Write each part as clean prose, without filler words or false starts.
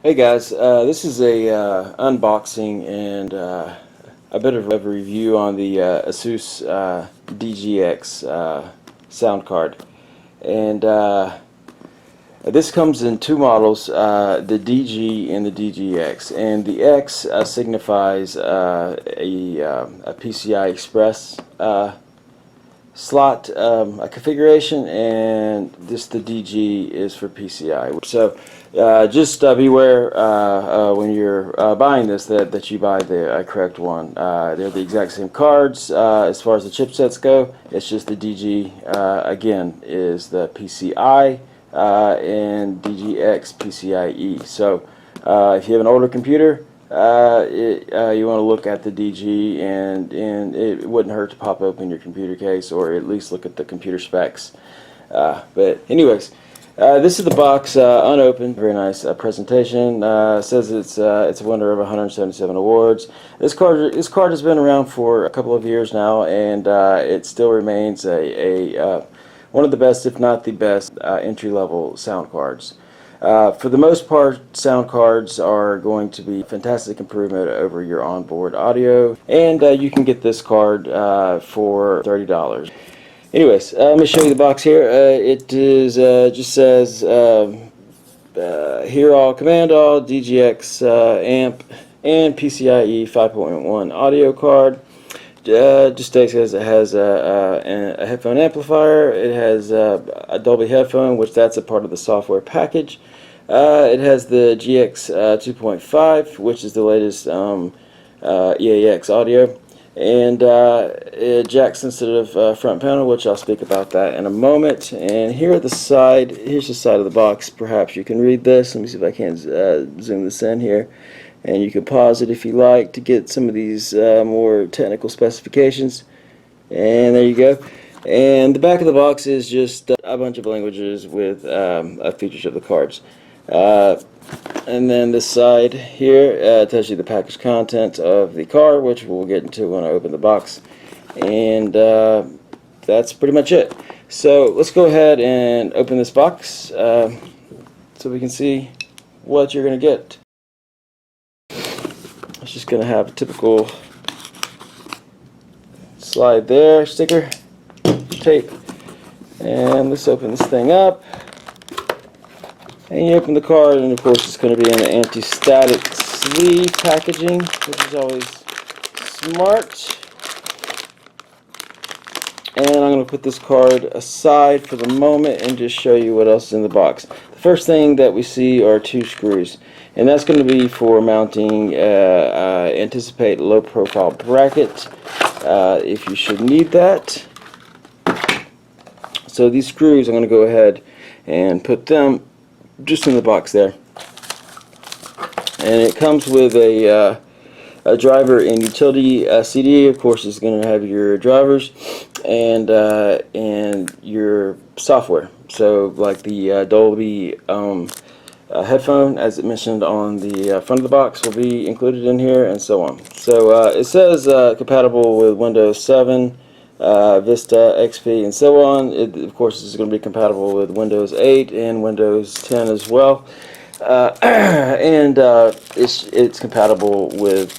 Hey guys, this is a unboxing and a bit of a review on the Asus DGX sound card. And this comes in two models, the DG and the DGX. And the X signifies a PCI-Express slot configuration, and the DG is for PCI. So just beware when you're buying this that you buy the correct one. They're the exact same cards as far as the chipsets go. It's just the DG again is the PCI and DGX PCI-E. So if you have an older computer, you want to look at the DG, and it wouldn't hurt to pop open your computer case or at least look at the computer specs. But anyways, this is the box unopened. Very nice presentation. Says it's a winner of 177 awards. This card has been around for a couple of years now, and it still remains one of the best, if not the best, entry-level sound cards. For the most part, sound cards are going to be a fantastic improvement over your onboard audio, and you can get this card for $30. Anyways, let me show you the box here. It is just says hear all, command all, DGX amp, and PCI-E 5.1 audio card. Just states it has a headphone amplifier. It has a Dolby headphone, which that's a part of the software package. It has the GX 2.5, which is the latest EAX audio, and a jack sensitive front panel, which I'll speak about that in a moment. And here at the side, here's the side of the box. Perhaps you can read this. Let me see if I can zoom this in here. And you can pause it if you like to get some of these more technical specifications. And there you go. And the back of the box is just a bunch of languages with features of the cards. And then this side here tells you the package content of the card, which we'll get into when I open the box. And that's pretty much it. So let's go ahead and open this box so we can see what you're going to get. It's just going to have a typical slide there, sticker, tape, and let's open this thing up. And you open the card, and of course it's going to be in an anti-static sleeve packaging, which is always smart. And I'm going to put this card aside for the moment and just show you what else is in the box. The first thing that we see are two screws, and that's going to be for mounting anticipate low profile bracket if you should need that. So these screws, I'm going to go ahead and put them just in the box there. And it comes with a driver and utility CD. Of course, it's going to have your drivers and your software. So like the Dolby headphone, as it mentioned on the front of the box, will be included in here, and so on. So it says compatible with Windows 7, Vista, XP, and so on. Of course, this is going to be compatible with Windows 8 and Windows 10 as well. And it's compatible with,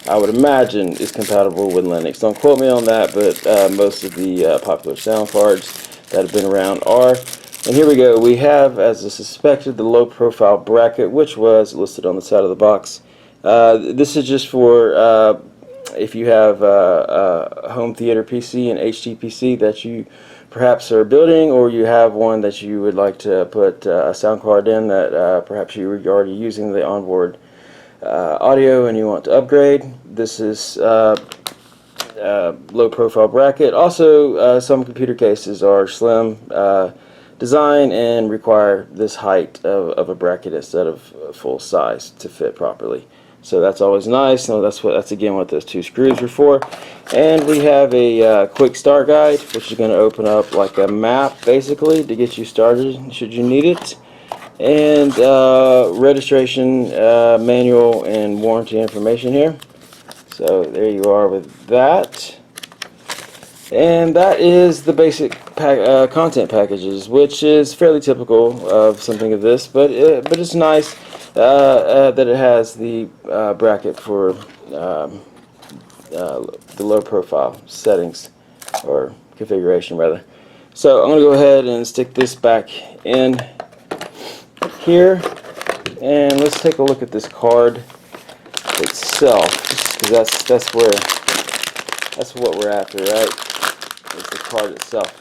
I would imagine, it's compatible with Linux. Don't quote me on that, but most of the popular sound cards that have been around are. And here we go. We have, as I suspected, the low profile bracket, which was listed on the side of the box. This is just for if you have a home theater PC, an HD PC that you perhaps are building, or you have one that you would like to put a sound card in that perhaps you're already using the onboard audio and you want to upgrade. This is low profile bracket. Also, some computer cases are slim design and require this height of a bracket instead of full size to fit properly. So that's always nice. So that's again what those two screws are for. And we have a quick start guide, which is going to open up like a map basically to get you started should you need it. And registration manual and warranty information here. So there you are with that. And that is the basic content packages, which is fairly typical of something of this, but it's nice. that it has the bracket for the low profile settings, or configuration rather. So I'm going to go ahead and stick this back in here, and let's take a look at this card itself, because that's what we're after, right? It's the card itself.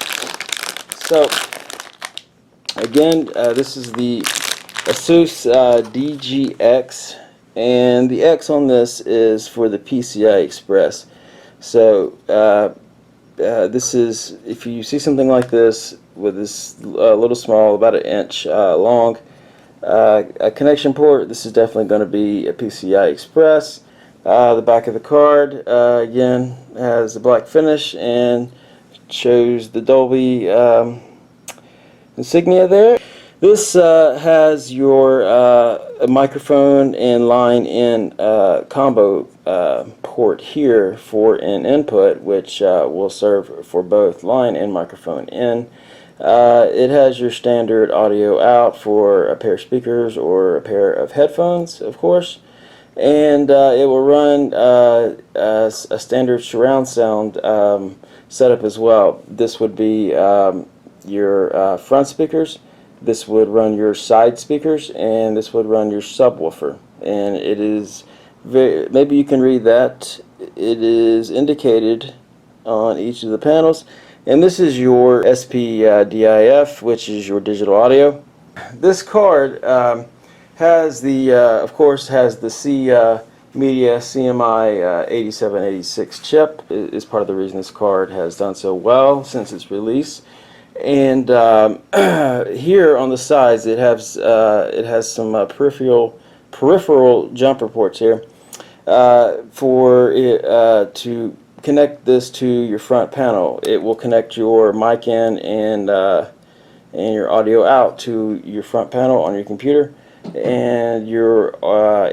So again, this is the Asus DGX, and the X on this is for the PCI-Express. So this is, if you see something like this with this little small, about an inch long a connection port, this is definitely going to be a PCI-Express. The back of the card again has a black finish and shows the Dolby insignia there. This has your microphone and line in combo port here for an input, which will serve for both line and microphone in. It has your standard audio out for a pair of speakers or a pair of headphones, of course, and it will run a standard surround sound setup as well. This would be your front speakers. This would run your side speakers, and this would run your subwoofer. And it is maybe you can read that. It is indicated on each of the panels. And this is your SPDIF, which is your digital audio. This card has the, of course, has the Media CMI 8786 chip. It is part of the reason this card has done so well since its release. And here on the sides, it has some peripheral jumper ports here for it to connect this to your front panel. It will connect your mic in and your audio out to your front panel on your computer. And your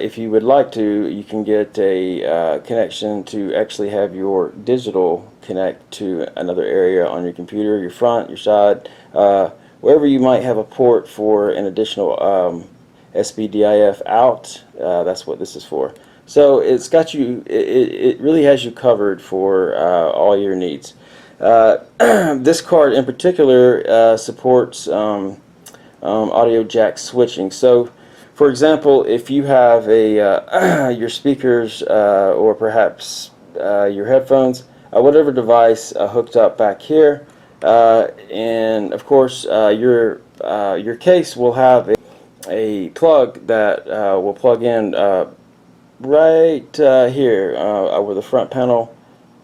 if you would like to, you can get a connection to actually have your digital connect to another area on your computer, your front, your side, wherever you might have a port for an additional SPDIF out. That's what this is for. So it's got you. It really has you covered for all your needs. This card in particular supports audio jack switching. So, for example, if you have a your speakers or perhaps your headphones, whatever device hooked up back here, and of course your case will have a plug that will plug in right here where the front panel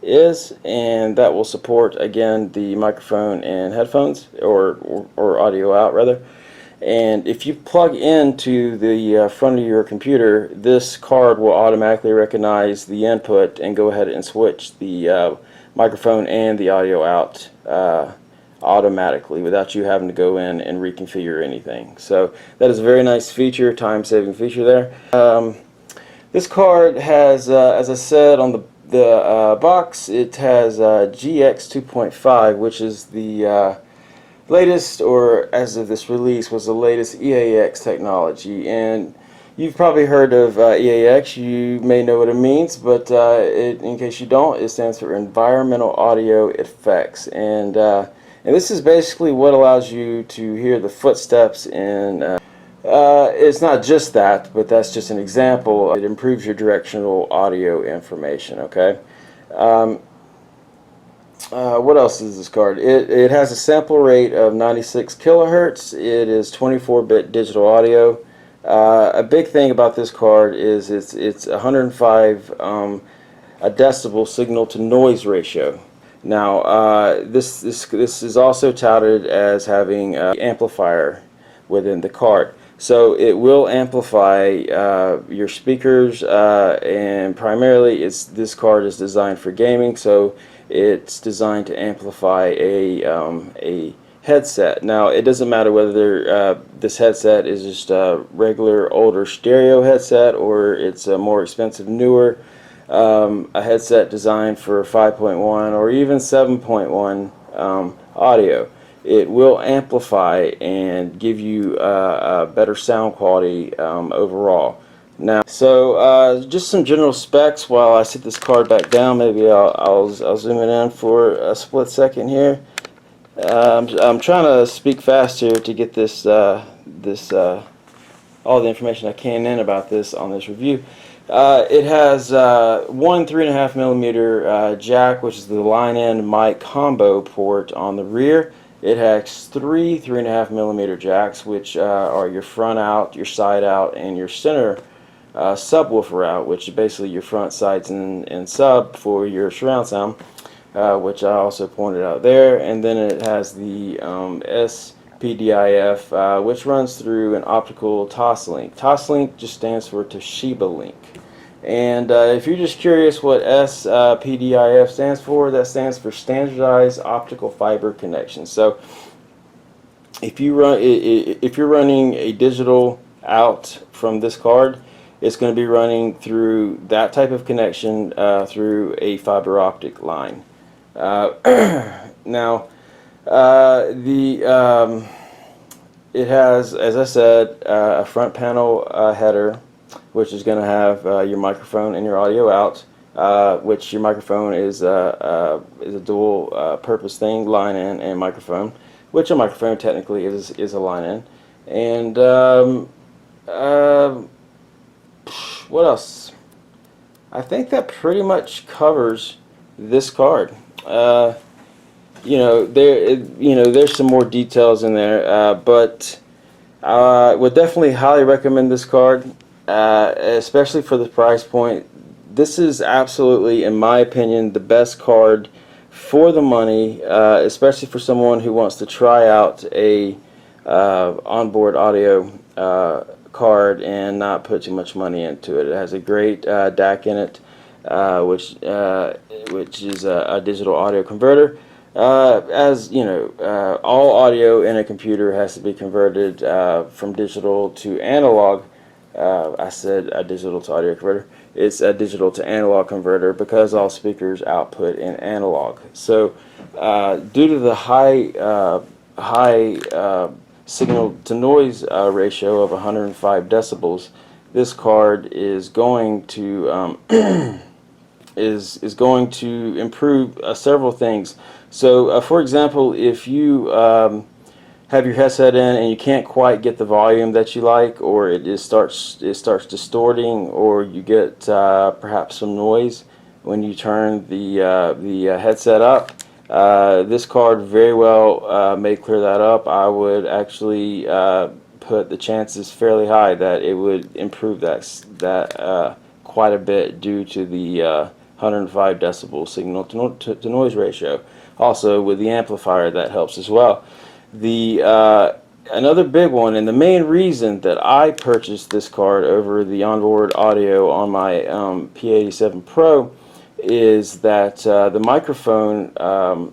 is, and that will support again the microphone and headphones, or audio out rather. And if you plug into the front of your computer, this card will automatically recognize the input and go ahead and switch the microphone and the audio out automatically without you having to go in and reconfigure anything. So that is a very nice feature, time-saving feature there. This card has, as I said on the box, it has GX 2.5, which is the latest, or as of this release, was the latest EAX technology. And you've probably heard of EAX. You may know what it means, but in case you don't, it stands for Environmental Audio Effects. And this is basically what allows you to hear the footsteps in. It's not just that, but that's just an example. It improves your directional audio information, okay? What else is this card? It has a sample rate of 96 kilohertz. It is 24-bit digital audio. A big thing about this card is it's 105 a decibel signal to noise ratio. Now this is also touted as having an amplifier within the card. So it will amplify your speakers, and primarily this card is designed for gaming, so it's designed to amplify a headset. Now it doesn't matter whether this headset is just a regular older stereo headset, or it's a more expensive newer a headset designed for 5.1 or even 7.1 audio. it will amplify and give you a better sound quality overall. Now, so just some general specs while I sit this card back down. Maybe I'll zoom it in for a split second here. I'm trying to speak fast here to get this all the information I can in about this on this review. It has one 3.5mm jack, which is the line-in mic combo port on the rear. It has three 3.5mm jacks, which are your front out, your side out, and your center subwoofer out, which is basically your front, sides, and sub for your surround sound, which I also pointed out there. And then it has the SPDIF, which runs through an optical toslink. Toslink just stands for Toshiba Link. And if you're just curious what SPDIF stands for, that stands for Standardized Optical Fiber Connection. So if you're running a digital out from this card, it's going to be running through that type of connection through a fiber optic line. Now, it has, as I said, a front panel header, which is going to have your microphone and your audio out, which your microphone is a dual purpose thing, line in and microphone, which a microphone technically is a line in. And what else? I think that pretty much covers this card. There's some more details in there, but I would definitely highly recommend this card, especially for the price point. This is absolutely, in my opinion, the best card for the money, especially for someone who wants to try out a onboard audio card and not put too much money into it. It has a great DAC in it, which is a digital audio converter. As you know, all audio in a computer has to be converted from digital to analog. I said a digital to audio converter. It's a digital to analog converter because all speakers output in analog. So due to the high signal to noise ratio of 105 decibels, this card is going to is going to improve several things. So for example, if you have your headset in and you can't quite get the volume that you like, or it starts distorting, or you get perhaps some noise when you turn the headset up, this card very well may clear that up. I would actually put the chances fairly high that it would improve that quite a bit due to the 105 decibel signal to noise ratio. Also with the amplifier, that helps as well. Another big one, and the main reason that I purchased this card over the onboard audio on my P87 Pro is that the microphone on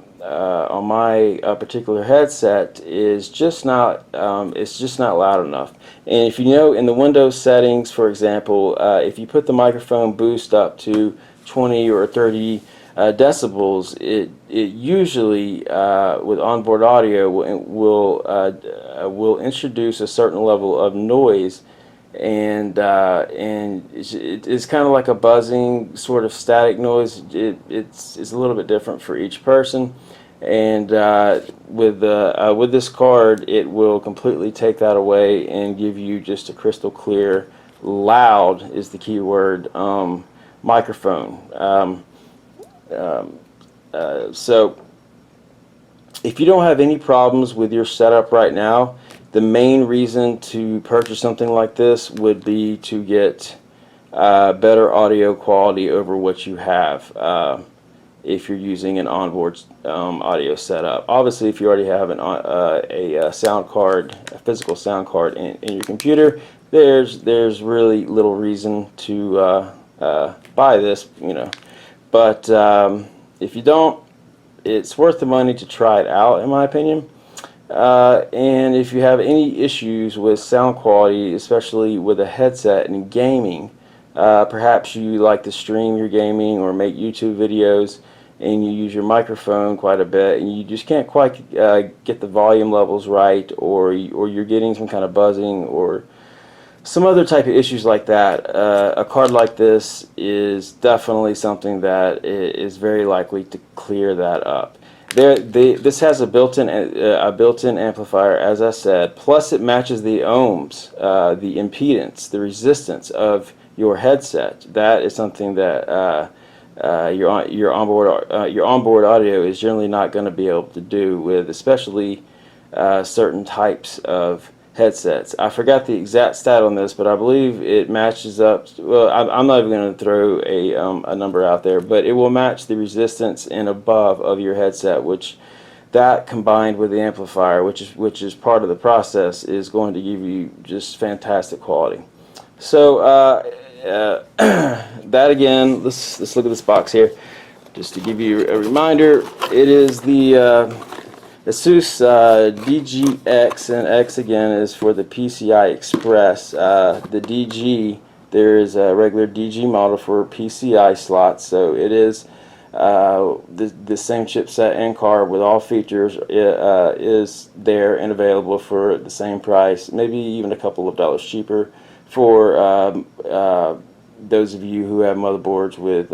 my particular headset is just not loud enough. And if you know, in the Windows settings, for example, if you put the microphone boost up to 20 or 30 decibels, it usually with onboard audio will introduce a certain level of noise, and it's kind of like a buzzing sort of static noise. It's a little bit different for each person, and with this card, it will completely take that away and give you just a crystal clear, loud is the key word, microphone. So if you don't have any problems with your setup right now, the main reason to purchase something like this would be to get better audio quality over what you have if you're using an onboard audio setup. Obviously, if you already have a sound card, a physical sound card in your computer, there's really little reason to buy this, But if you don't, it's worth the money to try it out, in my opinion. And if you have any issues with sound quality, especially with a headset and gaming, perhaps you like to stream your gaming or make YouTube videos, and you use your microphone quite a bit, and you just can't quite get the volume levels right, or you're getting some kind of buzzing or some other type of issues like that, a card like this is definitely something that is very likely to clear that up. This has a built-in amplifier, as I said, plus it matches the ohms, the impedance, the resistance of your headset. That is something that your onboard audio is generally not going to be able to do with, especially certain types of headsets. I forgot the exact stat on this, but I believe it matches up. Well, I'm not even going to throw a number out there, but it will match the resistance and above of your headset, which that combined with the amplifier, which is part of the process, is going to give you just fantastic quality. So that again, let's look at this box here, just to give you a reminder. It is the Asus DGX, and X again is for the PCI-Express. The DG, there is a regular DG model for PCI slots, so it is the same chipset and card with all features is there and available for the same price, maybe even a couple of dollars cheaper for those of you who have motherboards with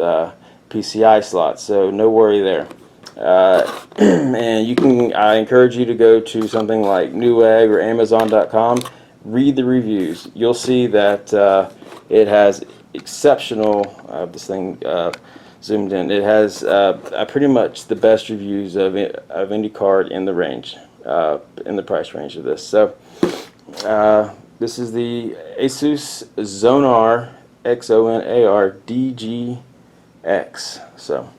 PCI slots, so no worry there. And I encourage you to go to something like Newegg or Amazon.com, read the reviews. You'll see that it has exceptional, this thing zoomed in, it has pretty much the best reviews of any card in the range, in the price range of this. So this is the Asus Xonar Xonar DGX. So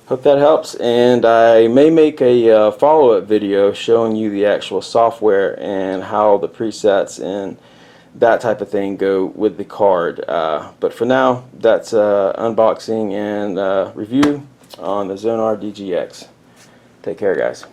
hope that helps, and I may make a follow-up video showing you the actual software and how the presets and that type of thing go with the card. But for now, that's unboxing and review on the Xonar DGX. Take care, guys.